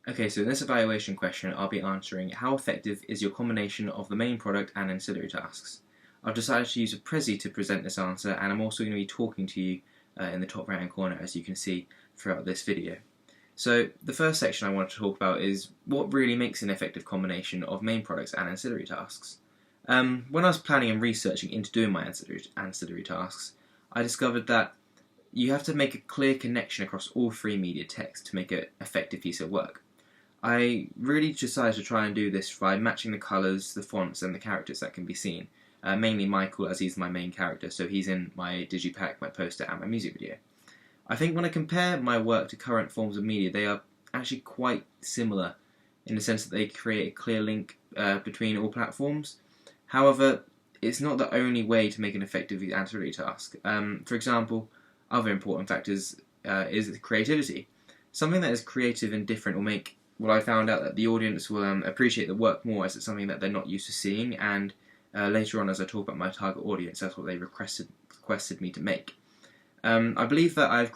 Okay, so in this evaluation question, I'll be answering how effective is your combination of the main product and ancillary tasks. I've decided to use a prezi to present this answer, and I'm also going to be talking to you in the top right hand corner, as you can see throughout this video. So the first section I want to talk about is what really makes an effective combination of main products and ancillary tasks. When I was planning and researching into doing my ancillary tasks, I discovered that you have to make a clear connection across all three media texts to make an effective piece of work. I really decided to try and do this by matching the colours, the fonts and the characters that can be seen. Mainly Michael, as he's my main character, so he's in my digipack, my poster and my music video. I think when I compare my work to current forms of media, they are actually quite similar in the sense that they create a clear link between all platforms. However, it's not the only way to make an effective ancillary task. For example, other important factors is creativity. Something that is creative and different will make, well, I found out that the audience will appreciate the work more, as it's something that they're not used to seeing, and later on as I talk about my target audience, that's what they requested me to make. I believe that I've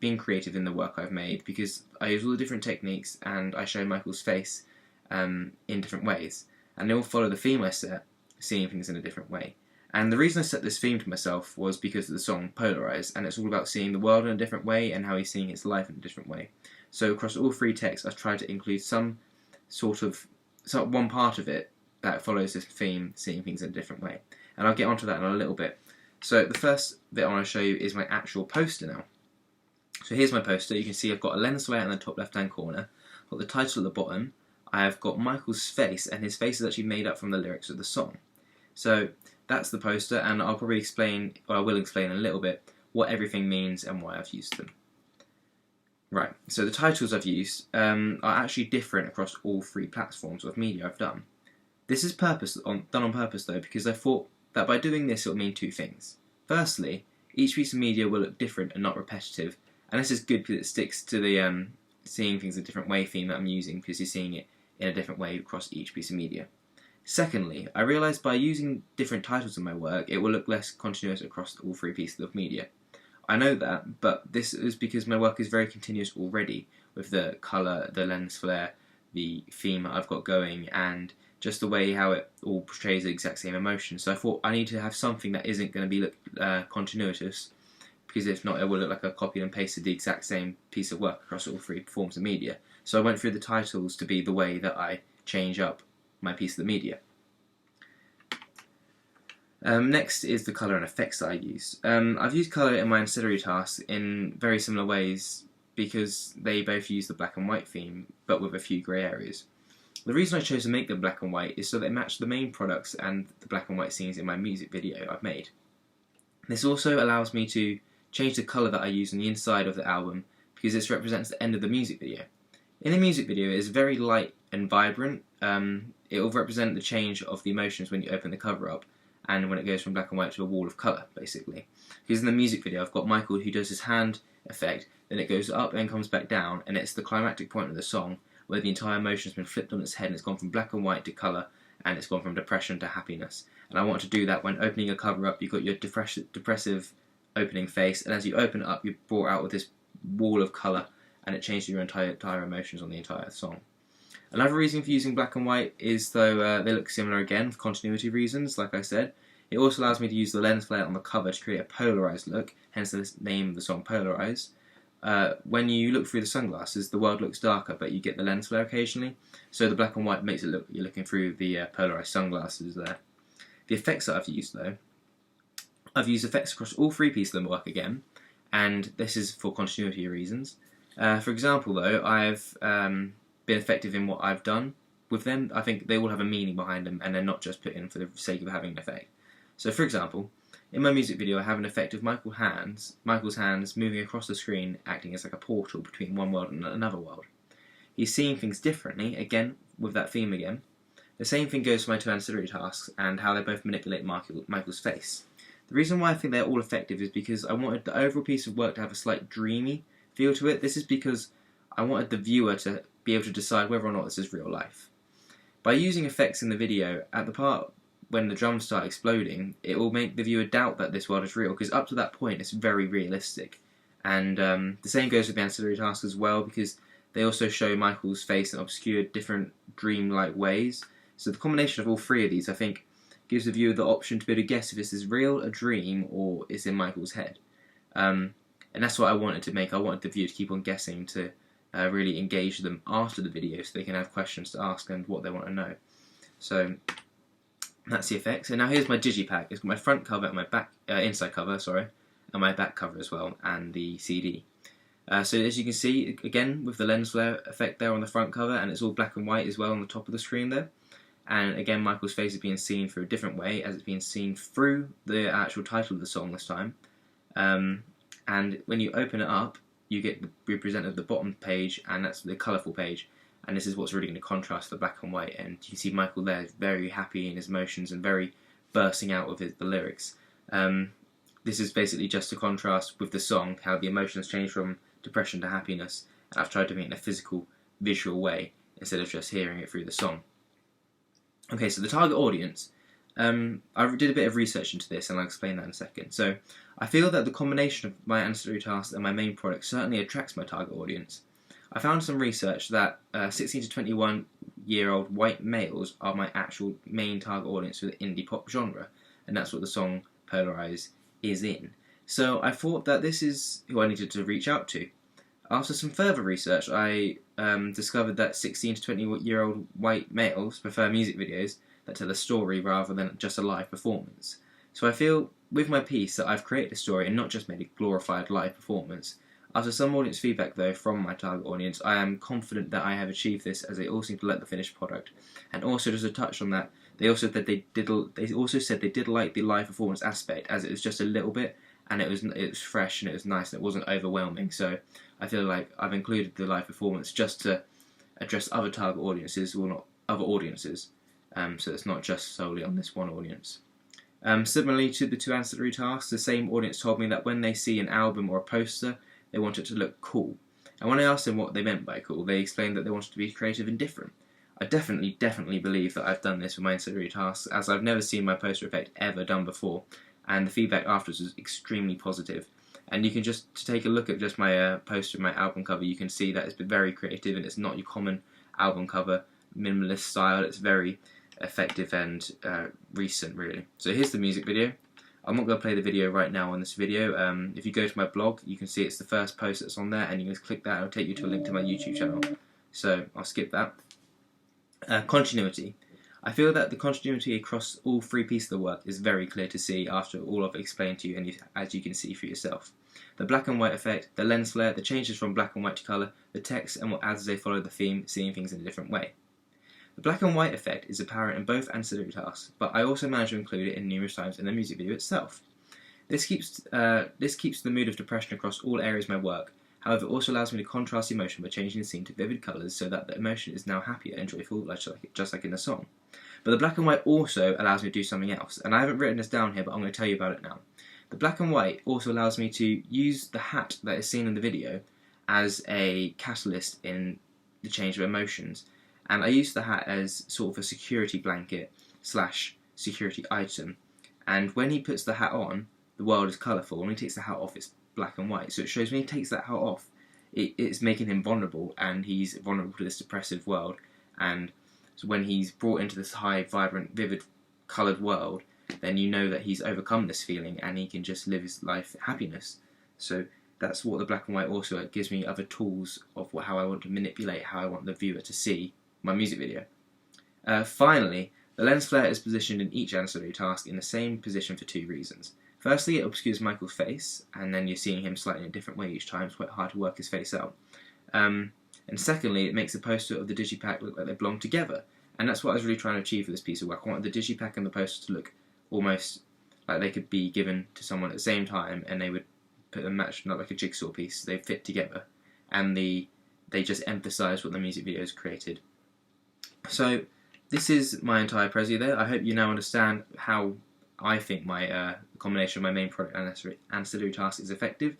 been creative in the work I've made because I use all the different techniques and I show Michael's face in different ways, and they all follow the theme I set, seeing things in a different way. And the reason I set this theme to myself was because of the song Polarized, and it's all about seeing the world in a different way and how he's seeing his life in a different way. So across all three texts I've tried to include one part of it that follows this theme, seeing things in a different way. And I'll get onto that in a little bit. So the first bit I want to show you is my actual poster now. So here's my poster. You can see I've got a lens flare in the top left hand corner, I've got the title at the bottom, I have got Michael's face, and his face is actually made up from the lyrics of the song. So that's the poster, and I'll probably explain, or I will explain in a little bit, what everything means and why I've used them. Right, so the titles I've used are actually different across all three platforms of media I've done. This is done on purpose though, because I thought that by doing this it will mean two things. Firstly, each piece of media will look different and not repetitive, and this is good because it sticks to the seeing things a different way theme that I'm using, because you're seeing it in a different way across each piece of media. Secondly, I realised by using different titles in my work, it will look less continuous across all three pieces of media. I know that, but this is because my work is very continuous already, with the colour, the lens flare, the theme I've got going, and just the way how it all portrays the exact same emotion. So I thought I need to have something that isn't going to be continuous, because if not it will look like I copied and pasted the exact same piece of work across all three forms of media. So I went through the titles to be the way that I change up my piece of the media. Next is the colour and effects that I use. I've used colour in my ancillary tasks in very similar ways because they both use the black and white theme, but with a few grey areas. The reason I chose to make them black and white is so they match the main products and the black and white scenes in my music video I've made. This also allows me to change the colour that I use on the inside of the album, because this represents the end of the music video. In the music video it is very light and vibrant. It will represent the change of the emotions when you open the cover up, and when it goes from black and white to a wall of colour, basically. Because in the music video I've got Michael who does his hand effect, then it goes up and comes back down, and it's the climactic point of the song where the entire emotion has been flipped on its head and it's gone from black and white to colour, and it's gone from depression to happiness. And I want to do that when opening a cover up. You've got your depressive opening face, and as you open it up you're brought out with this wall of colour, and it changes your entire emotions on the entire song. Another reason for using black and white is though they look similar again for continuity reasons, like I said. It also allows me to use the lens flare on the cover to create a polarised look, hence the name of the song Polarised. When you look through the sunglasses, the world looks darker, but you get the lens flare occasionally, so the black and white makes it look you're looking through the polarised sunglasses there. The effects that I've used though, I've used effects across all three pieces of the work again, and this is for continuity reasons. For example though, I've been effective in what I've done with them. I think they all have a meaning behind them, and they're not just put in for the sake of having an effect. So for example, in my music video I have an effect of Michael's hands moving across the screen, acting as like a portal between one world and another world. He's seeing things differently, again, with that theme again. The same thing goes for my two ancillary tasks, and how they both manipulate Michael's face. The reason why I think they're all effective is because I wanted the overall piece of work to have a slight dreamy feel to it. This is because I wanted the viewer to be able to decide whether or not this is real life. By using effects in the video, at the part when the drums start exploding, it will make the viewer doubt that this world is real, because up to that point it's very realistic. And the same goes with the ancillary tasks as well, because they also show Michael's face in obscure, different, dream-like ways. So the combination of all three of these, I think, gives the viewer the option to be able to guess if this is real, a dream, or it's in Michael's head. And that's what I wanted to make. I wanted the viewer to keep on guessing, to really engage them after the video, so they can have questions to ask and what they want to know. So that's the effects. And now here's my digipack. It's got my front cover and my back inside cover, sorry, and my back cover as well, and the CD. So as you can see, again, with the lens flare effect there on the front cover, and it's all black and white as well on the top of the screen there. And again, Michael's face is being seen through a different way, as it's being seen through the actual title of the song this time. And when you open it up, you get represented the bottom page, and that's the colourful page. And this is what's really going to contrast the black and white. And you can see Michael there very happy in his emotions and very bursting out with the lyrics. This is basically just to contrast with the song, how the emotions change from depression to happiness. And I've tried to make it in a physical, visual way instead of just hearing it through the song. Okay, so the target audience. I did a bit of research into this, and I'll explain that in a second. So I feel that the combination of my ancillary tasks and my main product certainly attracts my target audience. I found some research that 16 to 21-year-old white males are my actual main target audience for the indie pop genre, and that's what the song Polarize is in. So I thought that this is who I needed to reach out to. After some further research, I discovered that 16 to 20-year-old white males prefer music videos that tell a story rather than just a live performance. So I feel with my piece that I've created a story and not just made a glorified live performance. After some audience feedback though from my target audience, I am confident that I have achieved this, as they all seem to like the finished product. And also, just to touch on that, they also said they did like the live performance aspect, as it was just a little bit, and it was fresh and it was nice and it wasn't overwhelming. So I feel like I've included the live performance just to address other target audiences, or not other audiences. So it's not just solely on this one audience. Similarly to the two ancillary tasks, the same audience told me that when they see an album or a poster, they want it to look cool. And when I asked them what they meant by cool, they explained that they wanted to be creative and different. I definitely believe that I've done this with my ancillary tasks, as I've never seen my poster effect ever done before, and the feedback afterwards was extremely positive. And you can just take a look at just my poster, my album cover, you can see that it's been very creative, and it's not your common album cover, minimalist style. It's very effective and recent, really. So here's the music video. I'm not going to play the video right now on this video. If you go to my blog, you can see it's the first post that's on there, and you can just click that and it'll take you to a link to my YouTube channel. So I'll skip that. Continuity. I feel that the continuity across all three pieces of the work is very clear to see after all I've explained to you, and as you can see for yourself. The black and white effect, the lens flare, the changes from black and white to colour, the text, and what adds as they follow the theme, seeing things in a different way. The black and white effect is apparent in both ancillary tasks, but I also managed to include it in numerous times in the music video itself. This keeps the mood of depression across all areas of my work. However, it also allows me to contrast emotion by changing the scene to vivid colours, so that the emotion is now happier and joyful, just like in the song. But the black and white also allows me to do something else, and I haven't written this down here, but I'm going to tell you about it now. The black and white also allows me to use the hat that is seen in the video as a catalyst in the change of emotions. And I use the hat as sort of a security blanket / security item. And when he puts the hat on, the world is colourful. When he takes the hat off, it's black and white. So it shows when he takes that hat off, it's making him vulnerable, and he's vulnerable to this depressive world. And so when he's brought into this high, vibrant, vivid, coloured world, then you know that he's overcome this feeling and he can just live his life in happiness. So that's what the black and white also gives me, other tools of how I want to manipulate, how I want the viewer to see my music video. Finally, the lens flare is positioned in each ancillary task in the same position for two reasons. Firstly, it obscures Michael's face, and then you're seeing him slightly in a different way each time. It's quite hard to work his face out. And secondly, it makes the poster of the digipack look like they belong together. And that's what I was really trying to achieve for this piece of work. I wanted the digipack and the poster to look almost like they could be given to someone at the same time, and they would put them matched, not like a jigsaw piece. They fit together, and they just emphasise what the music video has created. So this is my entire prezi there. I hope you now understand how I think my combination of my main product and ancillary task is effective.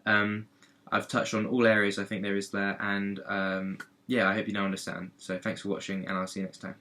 I've touched on all areas I think there is there, and yeah, I hope you now understand. So thanks for watching, and I'll see you next time.